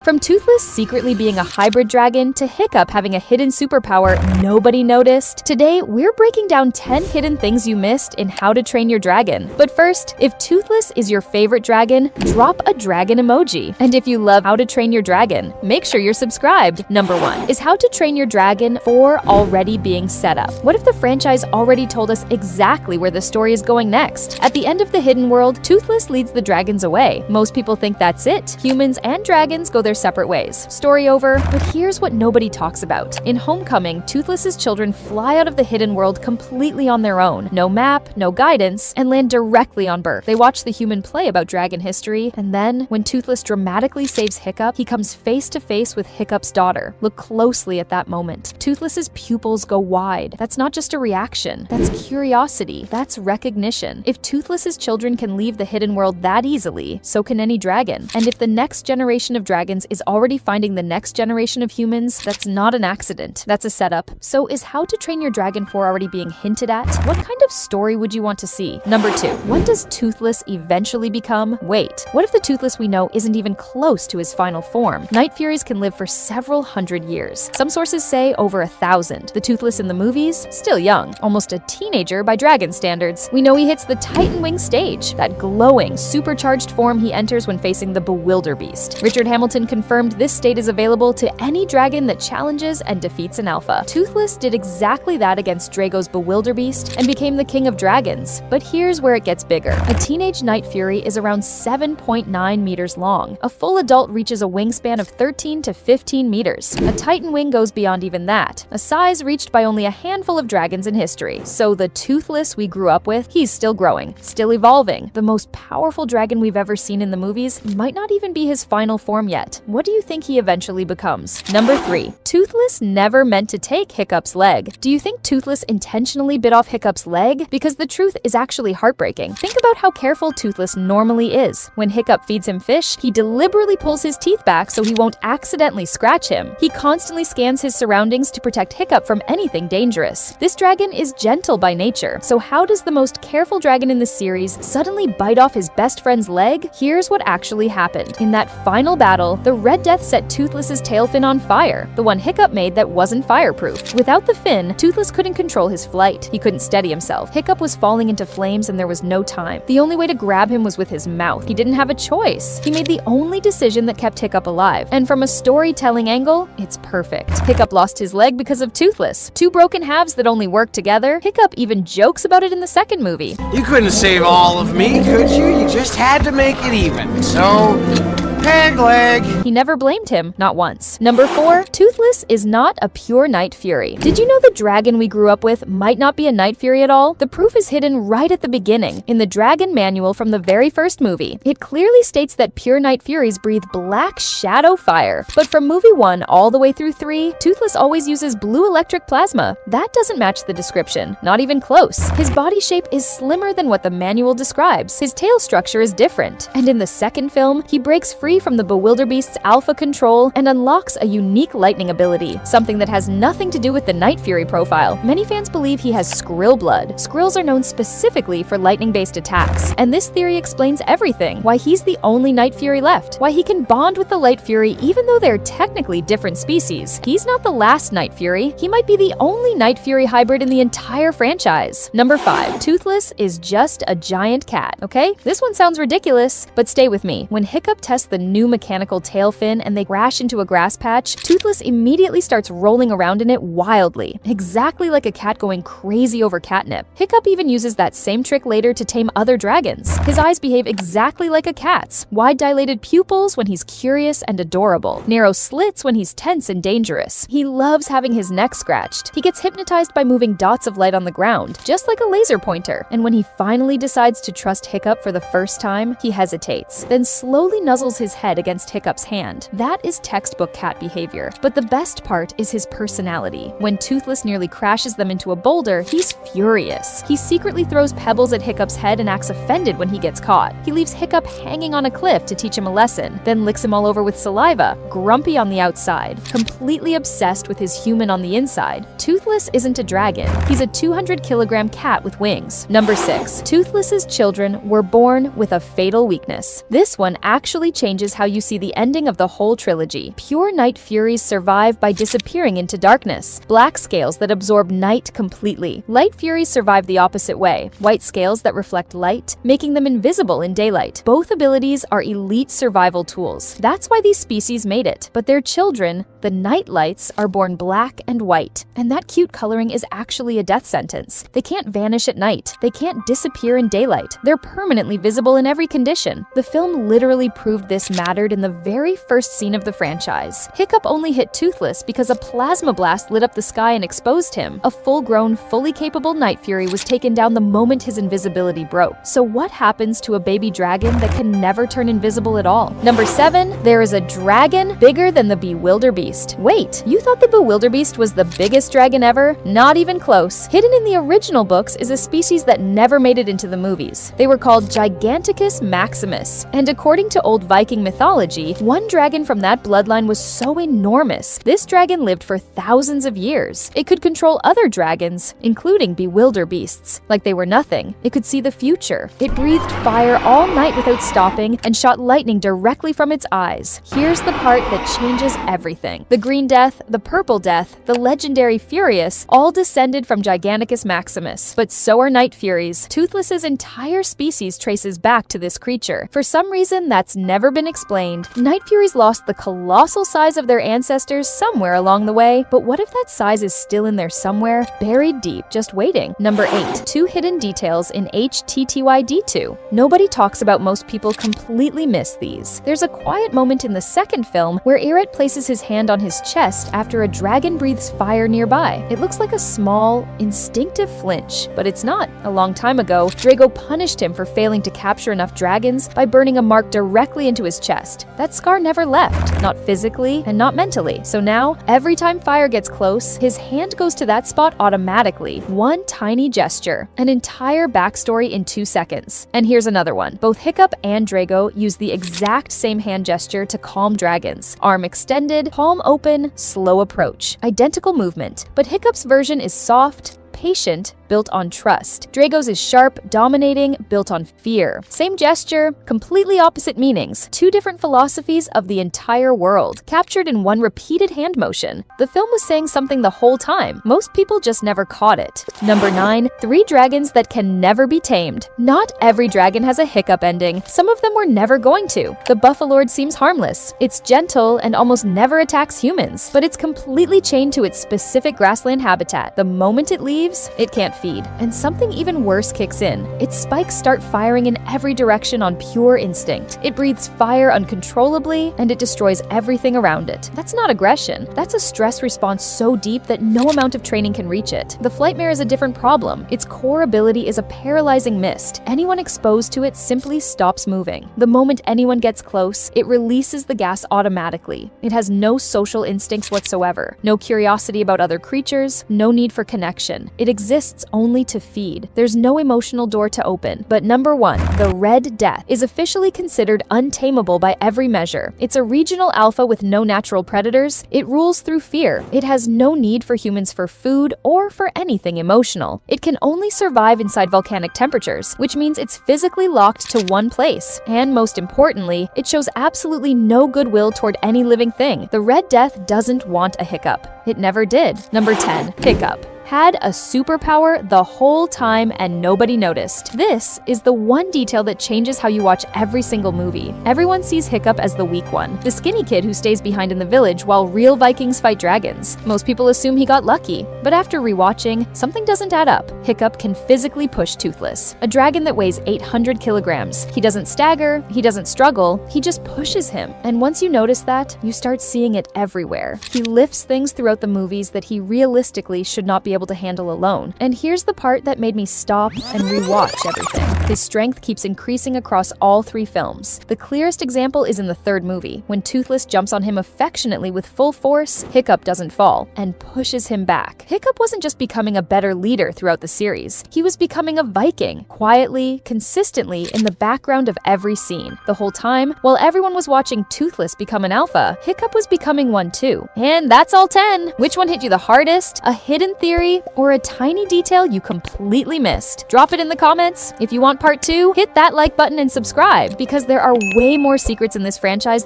From Toothless secretly being a hybrid dragon to Hiccup having a hidden superpower nobody noticed, today we're breaking down 10 hidden things you missed in How to Train Your Dragon. But first, if Toothless is your favorite dragon, drop a dragon emoji. And if you love How to Train Your Dragon, make sure you're subscribed. Number 1 is How to Train Your Dragon for already being set up. What if the franchise already told us exactly where the story is going next? At the end of the hidden world, Toothless leads the dragons away. Most people think that's it. Humans and dragons go their separate ways. Story over, but here's what nobody talks about. In Homecoming, Toothless's children fly out of the hidden world completely on their own. No map, no guidance, and land directly on Birth. They watch the human play about dragon history, and then, when Toothless dramatically saves Hiccup, he comes face to face with Hiccup's daughter. Look closely at that moment. Toothless's pupils go wide. That's not just a reaction. That's curiosity. That's recognition. If Toothless's children can leave the hidden world that easily, so can any dragon. And if the next generation of dragons is already finding the next generation of humans, that's not an accident. That's a setup. So is How to Train Your Dragon 4 already being hinted at? What kind of story would you want to see? Number 2, what does Toothless eventually become? Wait, what if the Toothless we know isn't even close to his final form? Night Furies can live for several hundred years. Some sources say over 1,000. The Toothless in the movies? Still young. Almost a teenager by dragon standards. We know he hits the Titan Wing stage, that glowing, supercharged form he enters when facing the Bewilderbeast. Richard Hamilton confirmed this state is available to any dragon that challenges and defeats an alpha. Toothless did exactly that against Drago's Bewilderbeast and became the king of dragons. But here's where it gets bigger. A teenage Night Fury is around 7.9 meters long. A full adult reaches a wingspan of 13 to 15 meters. A Titan Wing goes beyond even that, a size reached by only a handful of dragons in history. So the Toothless we grew up with, he's still growing, still evolving. The most powerful dragon we've ever seen in the movies might not even be his final form yet. What do you think he eventually becomes? Number 3, Toothless never meant to take Hiccup's leg. Do you think Toothless intentionally bit off Hiccup's leg? Because the truth is actually heartbreaking. Think about how careful Toothless normally is. When Hiccup feeds him fish, he deliberately pulls his teeth back so he won't accidentally scratch him. He constantly scans his surroundings to protect Hiccup from anything dangerous. This dragon is gentle by nature, so how does the most careful dragon in the series suddenly bite off his best friend's leg? Here's what actually happened. In that final battle, the Red Death set Toothless's tail fin on fire, the one Hiccup made that wasn't fireproof. Without the fin, Toothless couldn't control his flight. He couldn't steady himself. Hiccup was falling into flames and there was no time. The only way to grab him was with his mouth. He didn't have a choice. He made the only decision that kept Hiccup alive. And from a storytelling angle, it's perfect. Hiccup lost his leg because of Toothless. Two broken halves that only work together. Hiccup even jokes about it in the second movie. You couldn't save all of me, could you? You just had to make it even. So, peg leg. He never blamed him, not once. Number 4, Toothless is not a pure Night Fury. Did you know the dragon we grew up with might not be a Night Fury at all? The proof is hidden right at the beginning, in the dragon manual from the very first movie. It clearly states that pure Night Furies breathe black shadow fire. But from movie 1 all the way through 3, Toothless always uses blue electric plasma. That doesn't match the description, not even close. His body shape is slimmer than what the manual describes. His tail structure is different. And in the second film, he breaks free from the Bewilderbeast's alpha control and unlocks a unique lightning ability, something that has nothing to do with the Night Fury profile. Many fans believe he has Skrill blood. Skrills are known specifically for lightning-based attacks, and this theory explains everything. Why he's the only Night Fury left, why he can bond with the Light Fury even though they're technically different species. He's not the last Night Fury. He might be the only Night Fury hybrid in the entire franchise. Number 5, Toothless is just a giant cat, okay? This one sounds ridiculous, but stay with me. When Hiccup tests the new mechanical tail fin and they crash into a grass patch, Toothless immediately starts rolling around in it wildly, exactly like a cat going crazy over catnip. Hiccup even uses that same trick later to tame other dragons. His eyes behave exactly like a cat's. Wide dilated pupils when he's curious and adorable. Narrow slits when he's tense and dangerous. He loves having his neck scratched. He gets hypnotized by moving dots of light on the ground, just like a laser pointer. And when he finally decides to trust Hiccup for the first time, he hesitates, then slowly nuzzles his head against Hiccup's hand. That is textbook cat behavior. But the best part is his personality. When Toothless nearly crashes them into a boulder, he's furious. He secretly throws pebbles at Hiccup's head and acts offended when he gets caught. He leaves Hiccup hanging on a cliff to teach him a lesson, then licks him all over with saliva, grumpy on the outside, completely obsessed with his human on the inside. Toothless isn't a dragon. He's a 200-kilogram cat with wings. Number 6, Toothless's children were born with a fatal weakness. This one actually changes changes how you see the ending of the whole trilogy. Pure night furies survive by disappearing into darkness. Black scales that absorb night completely. Light furies survive the opposite way. White scales that reflect light, making them invisible in daylight. Both abilities are elite survival tools. That's why these species made it. But their children, the night lights, are born black and white. And that cute coloring is actually a death sentence. They can't vanish at night. They can't disappear in daylight. They're permanently visible in every condition. The film literally proved this mattered in the very first scene of the franchise. Hiccup only hit Toothless because a plasma blast lit up the sky and exposed him. A full-grown, fully capable Night Fury was taken down the moment his invisibility broke. So what happens to a baby dragon that can never turn invisible at all? Number 7, there is a dragon bigger than the Bewilderbeast. Wait, you thought the Bewilderbeast was the biggest dragon ever? Not even close. Hidden in the original books is a species that never made it into the movies. They were called Giganticus Maximus, and according to old Viking mythology, one dragon from that bloodline was so enormous. This dragon lived for thousands of years. It could control other dragons, including Bewilderbeasts, like they were nothing. It could see the future. It breathed fire all night without stopping and shot lightning directly from its eyes. Here's the part that changes everything. The Green Death, the Purple Death, the legendary Furious all descended from Giganticus Maximus, but so are Night Furies. Toothless's entire species traces back to this creature. For some reason that's never been explained, Night Furies lost the colossal size of their ancestors somewhere along the way, but what if that size is still in there somewhere, buried deep, just waiting? Number 8, 2 hidden details in HTTYD 2. Nobody talks about, most people completely miss these. There's a quiet moment in the second film where Eret places his hand on his chest after a dragon breathes fire nearby. It looks like a small, instinctive flinch, but it's not. A long time ago, Drago punished him for failing to capture enough dragons by burning a mark directly into his chest. That scar never left, not physically and not mentally. So now, every time fire gets close, his hand goes to that spot automatically. One tiny gesture. An entire backstory in 2 seconds. And here's another one. Both Hiccup and Drago use the exact same hand gesture to calm dragons. Arm extended, palm open, slow approach. Identical movement. But Hiccup's version is soft, patient, built on trust. Drago's is sharp, dominating, built on fear. Same gesture, completely opposite meanings. 2 different philosophies of the entire world, captured in one repeated hand motion. The film was saying something the whole time. Most people just never caught it. Number 9, 3 dragons that can never be tamed. Not every dragon has a Hiccup ending. Some of them were never going to. The Buffalord seems harmless. It's gentle and almost never attacks humans, but it's completely chained to its specific grassland habitat. The moment it leaves, it can't feed. And something even worse kicks in. Its spikes start firing in every direction on pure instinct. It breathes fire uncontrollably, and it destroys everything around it. That's not aggression. That's a stress response so deep that no amount of training can reach it. The Flightmare is a different problem. Its core ability is a paralyzing mist. Anyone exposed to it simply stops moving. The moment anyone gets close, it releases the gas automatically. It has no social instincts whatsoever. No curiosity about other creatures, no need for connection. It exists only to feed. There's no emotional door to open. But number 1, the Red Death, is officially considered untameable by every measure. It's a regional alpha with no natural predators. It rules through fear. It has no need for humans for food or for anything emotional. It can only survive inside volcanic temperatures, which means it's physically locked to one place. And most importantly, it shows absolutely no goodwill toward any living thing. The Red Death doesn't want a Hiccup. It never did. Number 10, Hiccup. Had a superpower the whole time and nobody noticed. This is the one detail that changes how you watch every single movie. Everyone sees Hiccup as the weak one, the skinny kid who stays behind in the village while real Vikings fight dragons. Most people assume he got lucky, but after rewatching, something doesn't add up. Hiccup can physically push Toothless, a dragon that weighs 800 kilograms. He doesn't stagger, he doesn't struggle, he just pushes him. And once you notice that, you start seeing it everywhere. He lifts things throughout the movies that he realistically should not be able to handle alone. And here's the part that made me stop and rewatch everything. His strength keeps increasing across all 3 films. The clearest example is in the 3rd movie. When Toothless jumps on him affectionately with full force, Hiccup doesn't fall and pushes him back. Hiccup wasn't just becoming a better leader throughout the series. He was becoming a Viking, quietly, consistently in the background of every scene. The whole time, while everyone was watching Toothless become an alpha, Hiccup was becoming one too. And that's all 10. Which one hit you the hardest? A hidden theory mystery, or a tiny detail you completely missed? Drop it in the comments. If you want part 2, hit that like button and subscribe, because there are way more secrets in this franchise